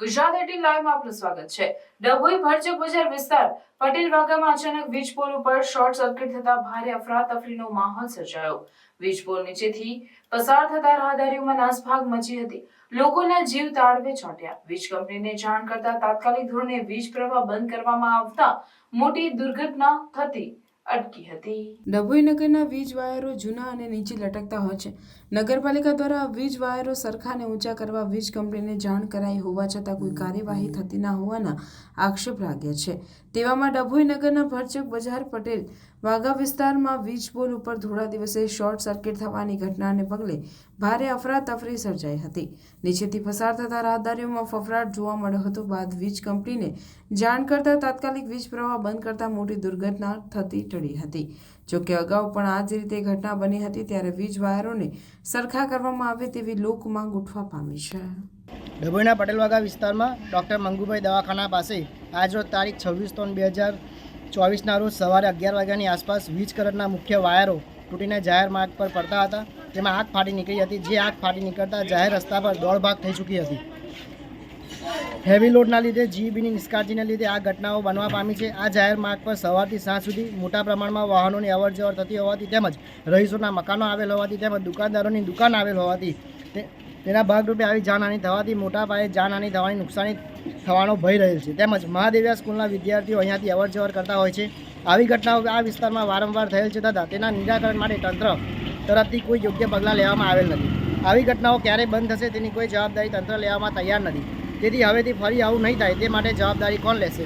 ગુજરાત 18 લાઈવમાં આપનું સ્વાગત છે। ડભોઈ ભરચક બજાર વિસ્તાર પટેલ વાગામાં અચાનક વીજ પોલ ઉપર શોર્ટ સર્કિટ થતા ભારે અફરાતફરીનો માહોલ સર્જાયો। વીજ પોલ નીચેથી પસાર થતા રાહદારીઓમાં નાસભાગ મચી હતી। લોકોના જીવ તાળવે ચોંટ્યા। વીજ કંપનીને જાણ કરતા તાત્કાલિક ધોરણે વીજ પ્રવાહ બંધ કરવામાં આવતા મોટી દુર્ઘટના થતી અટકી હતી। ડભોઈ નગરના વીજ વાયરો જૂના અને નીચે લટકતા હોય છે। નગરપાલિકા દ્વારા વીજ વાયરો સરખા અને ઊંચા કરવા વીજ કંપનીને જાણ કરાઈ હોવા છતાં કોઈ કાર્યવાહી થતી ન હોવાના આક્ષેપ લાગ્યા છે। તેવામાં ડભોઈ નગરના ભરચક બજાર પટેલ વાગા વિસ્તારમાં વીજ પોલ ઉપર થોડા દિવસે શોર્ટ સર્કિટ થવાની ઘટનાને પગલે ભારે અફરાતફરી સર્જાઈ હતી। નીચેથી પસાર થતા રાહદારીઓમાં ફફડાટ જોવા મળ્યો હતો। બાદ વીજ કંપનીને જાણ કરતા તાત્કાલિક વીજ પ્રવાહ બંધ કરતા મોટી દુર્ઘટના થતી ટળી હતી। જોકે અગાઉ પણ આ જ રીતે ઘટના બની હતી ત્યારે વીજ વાયરોને સરખા કરવામાં આવે તેવી લોક માંગ ઉઠવા પામી છે। ડભોઈના પટેલવાગા વિસ્તારમાં ડૉક્ટર મંગુભાઈ દવાખાના પાસે આજરોજ તારીખ 26/3/2024ના રોજ સવારે 11 વાગ્યાની આસપાસ વીજ કરંટના મુખ્ય વાયરો તૂટીને જાહેર માર્ગ પર પડતા હતા। તેમાં આગ ફાટી નીકળી હતી, જે આગ ફાટી નીકળતા જાહેર રસ્તા પર દોડભાગ થઈ ચૂકી હતી। હેવી લોડના લીધે જીઈબીની નિષ્કાળજીને લીધે આ ઘટનાઓ બનવા પામી છે। આ જાહેર માર્ગ પર સવારથી સાંજ સુધી મોટા પ્રમાણમાં વાહનોની અવરજવર થતી હોવાથી તેમજ રહીશોના મકાનો આવેલ હોવાથી તેમજ દુકાનદારોની દુકાન આવેલ હોવાથી તેના ભાગરૂપે આવી જાનહાનિ થવાથી મોટા પાયે જાનહાનિ થવાની નુકસાની થવાનો ભય રહેલ છે। તેમજ મહાદેવિયા સ્કૂલના વિદ્યાર્થીઓ અહીંયાથી અવરજવર કરતા હોય છે। આવી ઘટનાઓ આ વિસ્તારમાં વારંવાર થયેલ છે તથા તેના નિરાકરણ માટે તંત્ર તરફથી કોઈ યોગ્ય પગલાં લેવામાં આવેલ નથી। આવી ઘટનાઓ ક્યારે બંધ થશે તેની કોઈ જવાબદારી તંત્ર લેવામાં તૈયાર નથી। તેથી હવેથી ફરી આવું નહીં થાય તે માટે જવાબદારી કોણ લેશે?